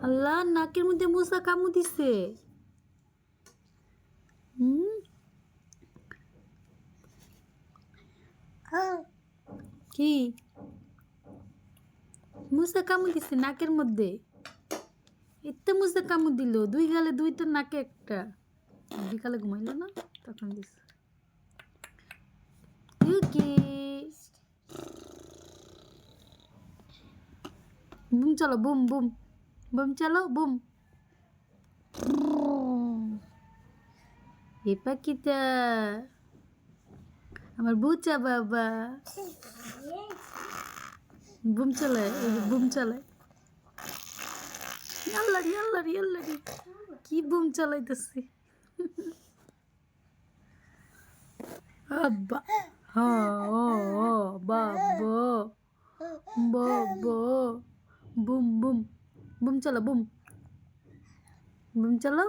আল্লাহ, নাকের মধ্যে মশা কামড় দিছে। কি মশা কামড় দিছে নাকের মধ্যে? এত মশা কামড় দিল, 2 গালে 2টা, নাকে একটা। বিকালে ঘুমাইলো না, তখন দিছে। কি বুম চলো, বুম বুম বুম চলো, বুম। এ পাখিটা আমার বুচা বাবা বুম চালায়, বুম চালায়। আল্লাহরি আল্লাহরি আল্লাহরি, কি বুম চালাইতেছে। আব্বা হ্যাঁ বাবা বাবা, বুম বুম বুম চালা, বুম বুম চালাও।